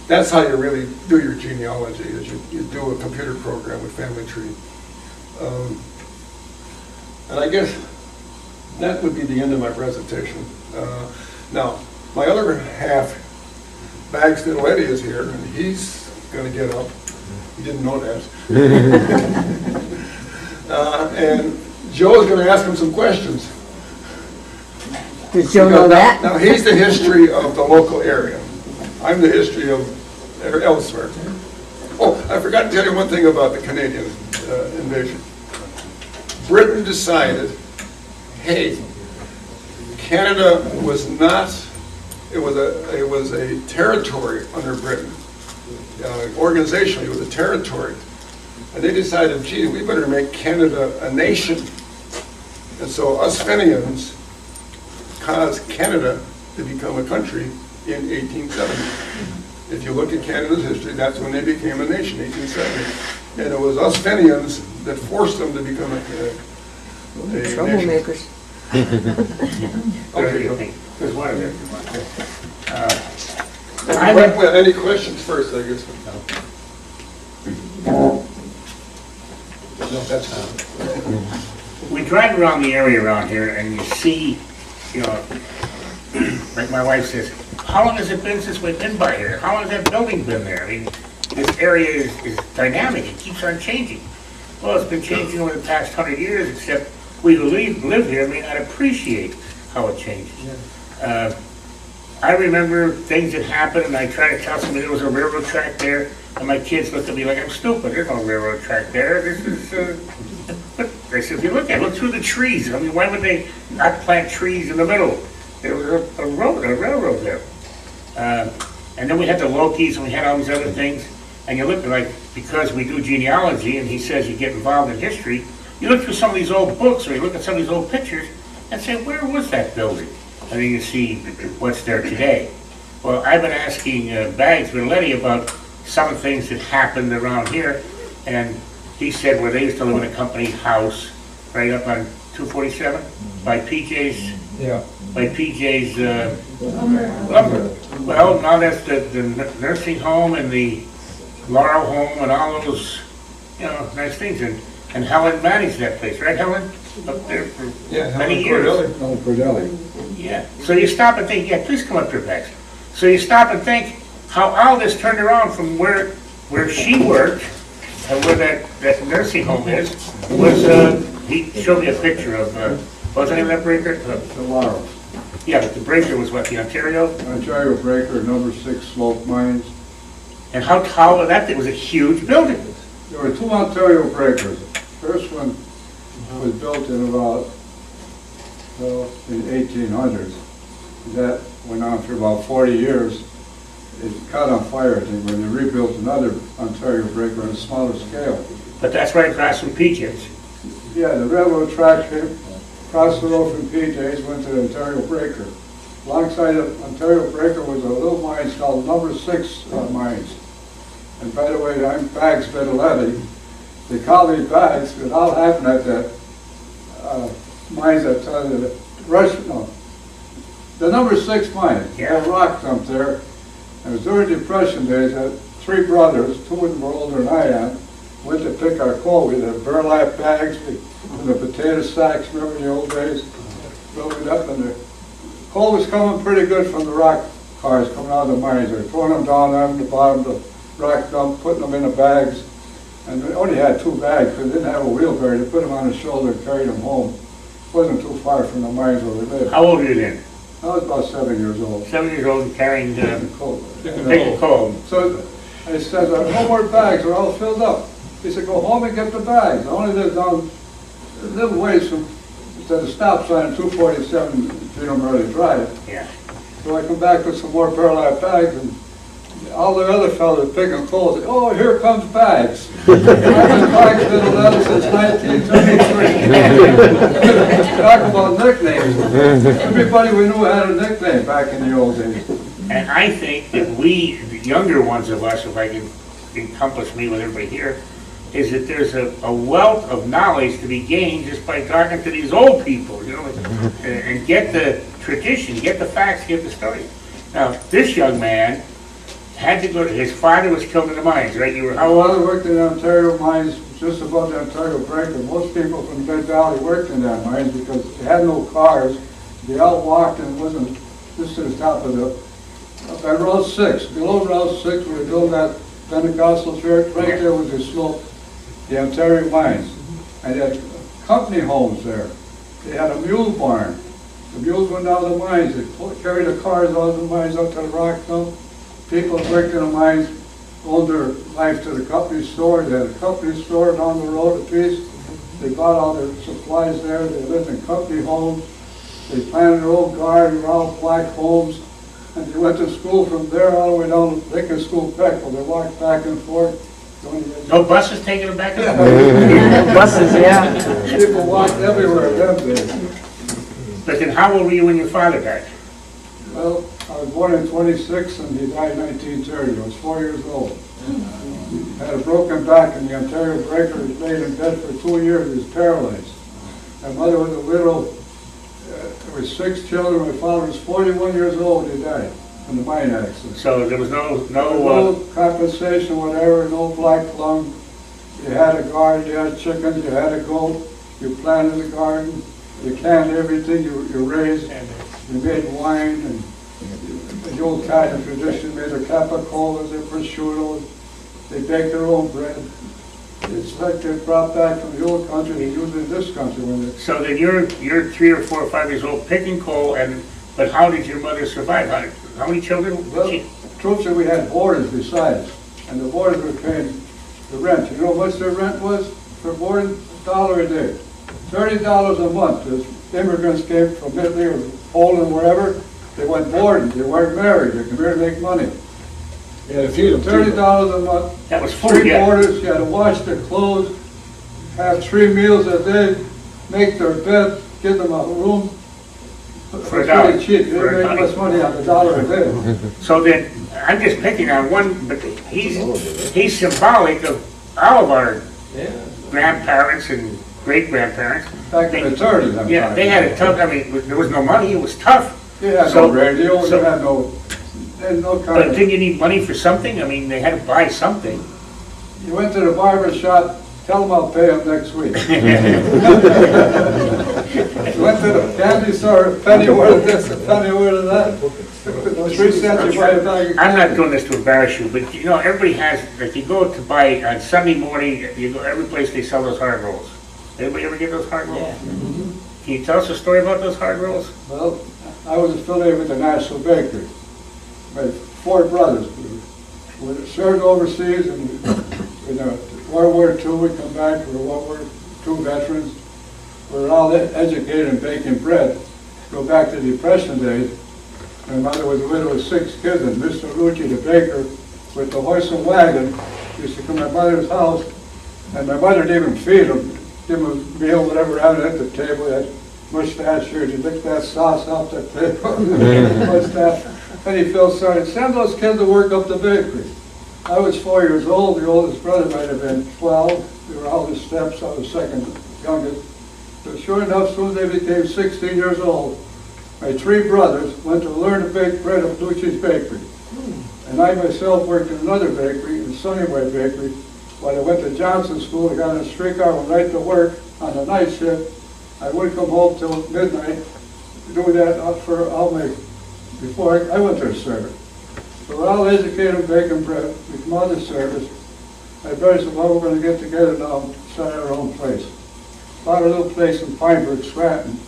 that's how you really do your genealogy, is you do a computer program with Family Tree. And I guess that would be the end of my presentation. Now, my other half, Bags Vitaletti, is here, and he's going to get up. He didn't know that. And Joe's going to ask him some questions.
Does Joe know that?
Now, he's the history of the local area. I'm the history of elsewhere. Oh, I forgot to tell you one thing about the Canadian invasion. Britain decided, hey, Canada was not, it was a territory under Britain. Organizationally, it was a territory. And they decided, gee, we better make Canada a nation. And so us Fenians caused Canada to become a country in 1870. If you look at Canada's history, that's when they became a nation, 1870. And it was us Fenians that forced them to become a
Troublemakers.
Okay.
There's one of them.
Well, any questions first, I guess? No, that's fine.
We drive around the area around here and you see, like my wife says, how long has it been since we've been by here? How long has that building been there? I mean, this area is dynamic, it keeps on changing. Well, it's been changing over the past 100 years, except we who live here may not appreciate how it changed. I remember things that happened, and I try to tell somebody there was a railroad track there, and my kids looked at me like I'm stupid. There's no railroad track there. This is, but I said, if you look through the trees. I mean, why would they not plant trees in the middle? There was a railroad there. And then we had the Lokis, and we had all these other things. And you look like, because we do genealogy, and he says you get involved in history, you look through some of these old books, or you look at some of these old pictures, and say, where was that building? And then you see what's there today. Well, I've been asking Vitaletti about some of the things that happened around here, and he said where they used to live in a company house right up on 247 by PJ's.
Yeah.
By PJ's lumber. Well, now that's the nursing home and the Laurel home and all those, nice things. And Helen managed that place, right, Helen? Up there for many years.
No, Cordelli.
Yeah. So you stop and think, please come up here, Max. So you stop and think how all this turned around from where she worked and where that nursing home is, was, he showed me a picture of, what was the name of that breaker?
The Laurel.
Yeah, but the breaker was what, the Ontario?
Ontario breaker, number 6 slope mines.
And how tall was that? It was a huge building.
There were 2 Ontario breakers. First one was built in about, in 1800s. That went on for about 40 years. It caught on fire, I think, when they rebuilt another Ontario breaker on a smaller scale.
But that's right across from Peaches.
Yeah, the railroad track came across the road from PJ's, went to the Ontario breaker. Alongside the Ontario breaker was a little mine called number 6 mines. And by the way, I'm Bags Vitaletti. They call me Bags, it all happened at that mines that the number 6 mine.
Yeah.
Had rock dumped there. And it was during Depression days that 3 brothers, 2 of them were older than I am, went to pick our coal. We had burlap bags with the potato sacks, remember in the old days? Filled it up, and the coal was coming pretty good from the rock cars coming out of the mines. They were throwing them down on the bottom of the rock dump, putting them in the bags. And we only had 2 bags because they didn't have a wheelbarrow. They put them on the shoulder and carried them home. It wasn't too far from the mines where we lived.
How old are you then?
I was about 7 years old.
7 years old and carrying
Coal.
big coal.
So I said, no more bags, they're all filled up. He said, go home and get the bags. I only live down a little ways from the stop sign, 247 Freedom Early Drive.
Yeah.
So I come back with some more burlap bags, and all the other fellas picking coal say, oh, here comes Bags. I've been Bags Vitaletti since 1933. Talk about nicknames. Everybody we knew had a nickname back in the old days.
And I think that we, the younger ones of us, if I can encompass me with everybody here, is that there's a wealth of knowledge to be gained just by talking to these old people, and get the tradition, get the facts, get the story. Now, this young man had to go to, his father was killed in the mines, right? You were how
My
old?
father worked in the Ontario mines, just above the Ontario breaker. Most people from the Mid Valley worked in that mines because they had no cars. They all walked, and it wasn't just to the top of the, up at Route 6. Below Route 6, where they built that Pentecostal church, right there was the slope, the Ontario mines. And they had company homes there. They had a mule barn. The mules went down the mines. They carried the cars out of the mines up to the rock dump. People that worked in the mines owed their life to the company store. They had a company store down the road a piece. They bought all their supplies there. They lived in company homes. They planted their own garden, all black homes. And they went to school from there all the way down to Lincoln School, Peckville. They walked back and forth.
No buses taking them back and forth?
Buses, yeah.
People walked everywhere them days.
But then how old were you when your father died?
Well, I was born in 26 and he died in 1930. I was 4 years old. Had a broken back in the Ontario breaker. He laid in bed for 2 years. He was paralyzed. My mother was a widow. There were 6 children. My father was 41 years old. He died in the mine accident.
So there was
No compensation, whatever, no black lung. You had a garden, you had chickens, you had a goat, you planted a garden, you canned everything, you raised, you made wine, and the old Italian tradition made their capicolas, their prosciutto, they baked their own bread. It's like they brought back from the old country, they use it in this country when they,
So then you're 3 or 4 or 5 years old picking coal, but how did your mother survive? How many children?
well, troops that we had boarders besides, and the boarders were paying the rent. You know how much their rent was for boarding? $1 a day. $30 a month. As immigrants came from Italy or Poland, wherever, they went boarding, they weren't married, they came here to make money.
Yeah, to feed them.
$30 a month.
That was 4
Three
years.
boarders, you had to wash their clothes, have 3 meals a day, make their bed, give them a room.
For a
It's
dollar.
really cheap, they
For a
make
dollar.
less money on $1 a day.
So then, I'm just picking on one, but he's symbolic of all of our grandparents and great-grandparents.
Back in the 30s, I'm
Yeah, they had it tough, I mean, there was no money, it was tough.
You had
So-
no radio, you
so-
had no,
But
kind of,
didn't you need money for something? I mean, they had to buy something.
you went to the barber shop, tell them I'll pay them next week. You went to the candy store, penny worth of this, a penny worth of that. 3 cents, you buy a bag of
I'm not
candy.
doing this to embarrass you, but you know, everybody has, like you go to buy, on Sunday morning, you go, every place they sell those hard rolls. Anybody ever get those hard rolls? Can you tell us a story about those hard rolls?
Well, I was affiliated with the National Bakery. My 4 brothers were served overseas and in World War II, we come back, we were World War II veterans. We were all educated in baking bread. Go back to the Depression days. My mother was a widow of 6 kids, and Mr. Lucci, the baker, with the horse and wagon, used to come to my mother's house, and my mother didn't even feed him, give him a meal, whatever, having at the table, he had mustache here, you lick that sauce off the table, mustache, and he felt sorry, send those kids to work up the bakery. I was 4 years old, the oldest brother might have been 12, they were all the steps, I was second youngest. But sure enough, as soon as they became 16 years old, my 3 brothers went to learn to bake bread at Lucci's Bakery. And I myself worked in another bakery, in Sunnyway Bakery. While I went to Johnson School, I got on a streetcar, went right to work on the night shift. I wouldn't come home till midnight, doing that for all my, before I went to service. So we're all educated in baking bread, we come out of service. My brother said, well, we're gonna get together now and start our own place. Bought a little place in Pineburg, Scranton.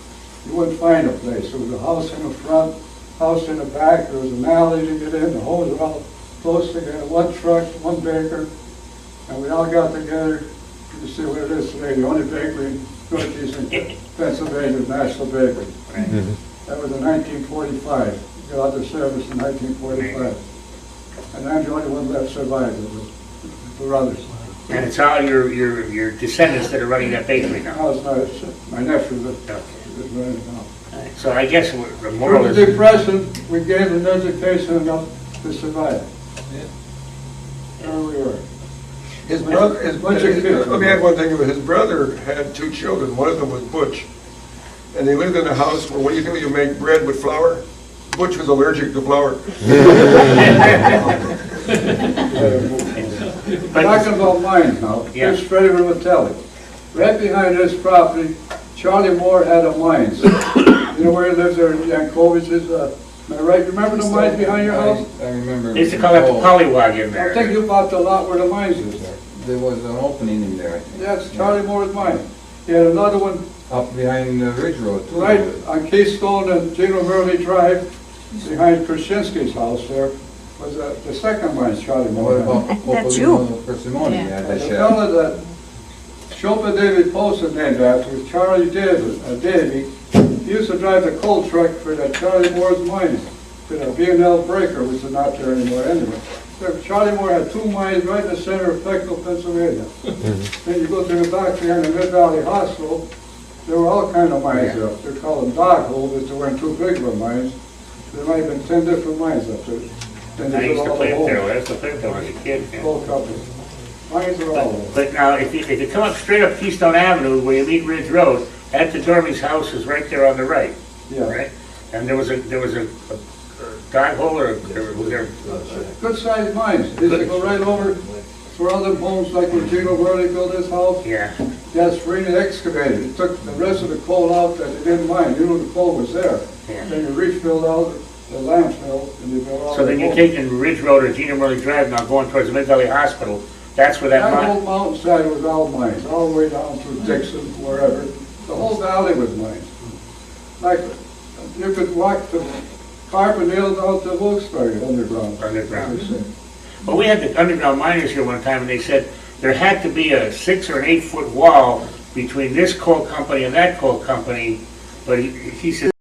You wouldn't find a place. There was a house in the front, house in the back, there was an alley to get in, the homes were all close together, 1 truck, 1 baker, and we all got together. You see what it is today, the only bakery in Northeast Pennsylvania, National Bakery. That was in 1945. Got out of service in 1945. And I'm the only one left survived, it was the brothers.
And it's all your descendants that are running that bakery now.
Now it's my nephew that
Okay.
is running it now.
So I guess the moral
Through the
is,
Depression, we gave an education enough to survive. There we were.
His brother,
Bunch of kids.
let me add one thing, his brother had 2 children, one of them was Butch. And they lived in a house where, what do you do, you make bread with flour? Butch was allergic to flour.
Talking about mines now,
Yeah.
here's Freddie Vitaletti. Right behind his property, Charlie Moore had a mines. You know where he lives there, Yankovic's, am I right? Remember the mines behind your house?
I remember.
they used to call that the polywog in
I think
there.
you bought the lot where the mines is there.
There was an opening in there, I think.
That's Charlie Moore's mine. He had another one
Up behind the Ridge Road, too.
right on Keystone and Gino Murley Drive, behind Krasinski's house there, was the second mine Charlie
And
Moore
what
had.
about
That's you.
Popolino Persimone?
Yeah.
Yeah,
The
that
fellow that Chopin David Poston named after was Charlie Davy. He used to drive the coal truck for that Charlie Moore's mines, for the B&L breaker, which is not there anymore anyway. So Charlie Moore had 2 mines right in the center of Peckville, Pennsylvania. Then you go to the back behind the Mid-Valley Hospital, there were all kind of mines up. They call them dog holes, but they weren't too big of a mines. There might have been 10 different mines up there. Then
I
they
used
put
to
all
play
the
up there,
holes.
I used to play up there when I was a kid. yeah.
Whole company. Mines are all over.
But now, if you come up straight up Keystone Avenue where you meet Ridge Road, Ed Dormy's house is right there on the right,
Yeah.
right? And there was a dog hole or was there?
Good sized mines. They used to go right over for all them homes like where Gino Worley built his house.
Yeah.
That's really excavated. It took the rest of the coal out that they didn't mine. You know the coal was there.
Yeah.
Then you refilled out the landfill and you built all
So
the
then you're
holes.
taking Ridge Road or Gina Murray Drive now going towards the Mid Valley Hospital. That's where that
That whole
mine,
mountainside was all mines, all the way down through Dixon, wherever. The whole valley was mines. Like, you could walk the Carbondale down to Wilkes-Barre underground.
Underground.
They say.
well, we had the underground miners here one time, and they said there had to be a 6 or an 8 foot wall between this coal company and that coal company, but he said